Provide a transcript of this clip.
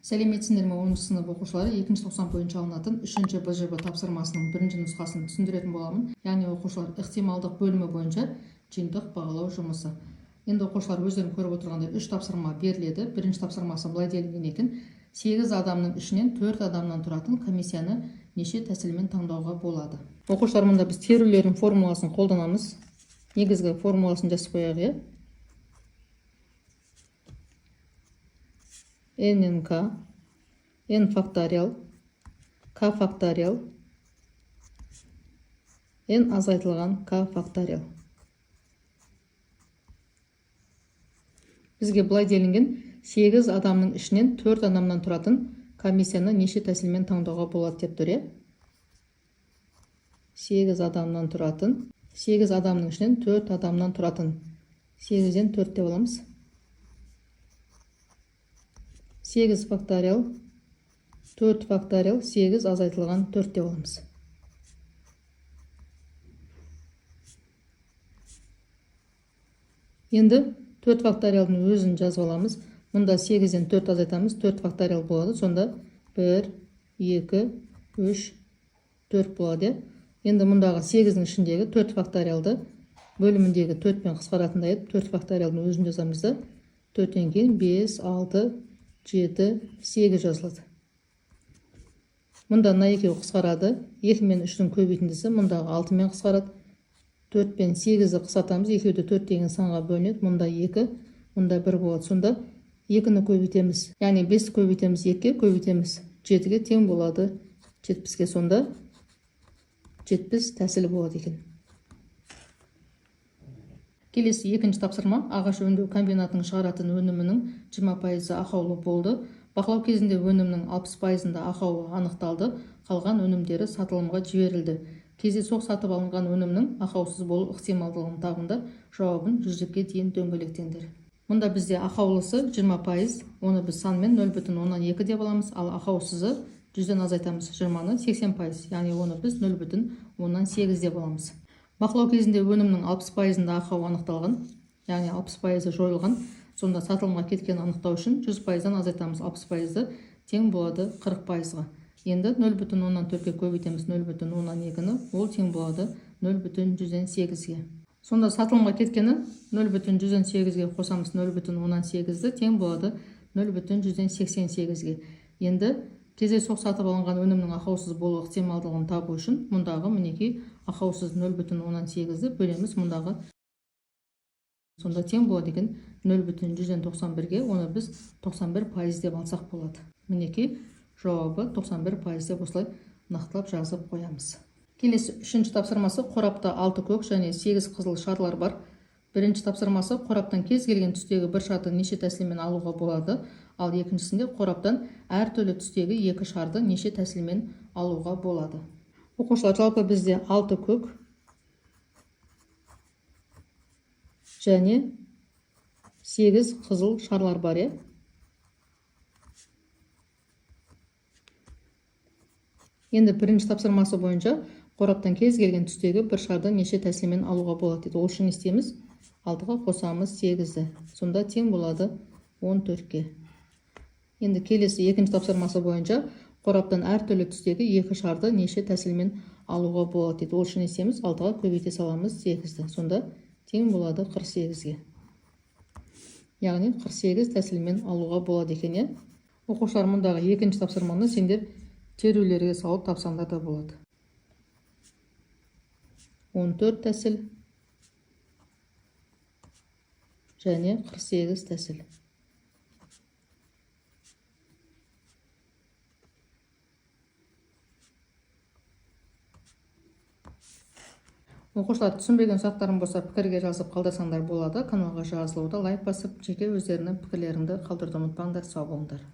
Сәлеметсіңдер ме 10 сынып оқушылары 2 тоқсан бойынша алынатын 3 БЖБ тапсырмасының 1 нұсқасын түсіндіретін боламын. Яғни оқушылар ықтималдық бөлімі бойынша жиынтық бағалау жұмысы. Енді оқушылар өздерін көріп отырғандай 3 тапсырма беріледі. Бірінші тапсырмасы былай делінген екен: 8 адамның ішінен 4 адамнан тұратын комиссияны неше тәсілмен таңдауға болады. Оқушылар, мұнда біз терулердің формуласын қолданамыз. Негізгі формуласын жазып қояйық. nk n факториал k факториал n азайтылған k факториал. Бізге былай делінген: 8 адамның ішінен 4 адамнан тұратын комиссияны неше тәсілмен таңдауға болады деп тұр. 8 адамнан тұратын, 8 адамның ішінен 4 адамнан тұратын. 8-ден 4 деп аламыз. 8 факториал 4 факториал 8 азайтылған 4 деп аламыз. Енді 4 факториалдың өзін жазып аламыз. Мұнда 8-ден 4 азайтамыз, 4 факториал болады. Сонда 1, 2, 3, 4 болады. Енді мұндағы 8-дің ішіндегі 4 факториалды бөліміндегі 4-пен қысқаратындай етіп 4 факториалдың өзін жазамыз да 4-тен кейін 5, 6, 7, 8 жазылады. Мұнда мына екеуі қысқарады. 2 мен 3-дің көбейтіндісі мұндағы 6 мен қысқарады. 4 пен 8-ді қысқартамыз. Екеуді 4 деген санға бөлінеді. Мұнда 2, мұнда 1 болады. Сонда 2-ні көбейтеміз. Яғни 5-ті көбейтеміз 2-ге, көбейтеміз 7-ге тең болады 70-ге. Сонда 70 тәсілі болады екен. Келесі екінші тапсырма: ағаш өңдеу комбинатының шығаратын өнімінің 20% ақаулы болды. Бақылау кезінде өнімнің 60%-ында ақауы анықталды. Қалған өнімдері сатылымға жіберілді. Кездейсоқ сатып алынған өнімнің ақаусыз болу ықтималдығын табыңдар. Жауабын 100-ге дейін дөңгелектеңдер. Мұнда бізде ақаулысы 20%, оны біз санмен 0,2 деп аламыз, ал ақаусызы 100-ден азайтамыз 20-ны 80%, яғни оны біз 0,8 деп аламыз. Бақылау кезінде өнімнің 60%-ында ақау анықталған, яғни 60% жойылған. Сонда сатылымға кеткен анықтау үшін 100%-дан азайтамыз 60%-ды, тең болады 40%-ға. Енді 0,4-ге көбейтеміз 0,2-ні, ол тең болады 0,108-ге. Сонда сатылымға кеткені 0,108-ге қосамыз 0,18-ді, тең болады 0,188-ге. Енді кездейсоқ сатып алынған өнімнің ақаусыз болу ықтималдығын табу үшін мұндағы мінекей ақаусыз 0,18-ді бөлеміз мұндағы. Сонда тең болады екен 0,191-ге, оны біз 91% деп алсақ болады. Мінекей жауабы 91% деп осылай нақтылап жазып қоямыз. Келесі үшінші тапсырмасы: қорапта 6 көк және 8 қызыл шарлар бар. Бірінші тапсырмасы: қораптан кез келген түстегі бір шарды неше тәсілмен алуға болады. Ал екіншісінде қораптан әртүрлі түстегі 2 шарды неше тәсілмен алуға болады. Оқушылар, жалпы бізде 6 көк және 8 қызыл шарлар бар. Енді бірінші тапсырмасы бойынша қораптан кез келген түстегі бір шарды неше тәсілмен алуға болады дейді. Ол үшін істейміз: 6-ға қосамыз 8-ді. Сонда тең болады 14-ге. Енді келесі екінші тапсырмасы бойынша қораптан әртүрлі түстегі 2 шарды неше тәсілмен алуға болады дейді. Ол үшін істейміз: 6-ға көбейте саламыз 8-ді. Сонда тең болады 48-ге. Яғни 48 тәсілмен алуға болады екен. Оқушылар, мұндағы екінші тапсырманы сендер терулерге салып тапсаңдар да болады. 14 тәсіл және 48 тәсіл. Оқушылар, түсінбеген сұрақтарың болса пікірге жазып қалдырсаңдар болады. Каналға жазылуды, лайк басып, жеке өздерінің пікірлеріңді қалдыруды ұмытпаңдар. Сау болыңдар.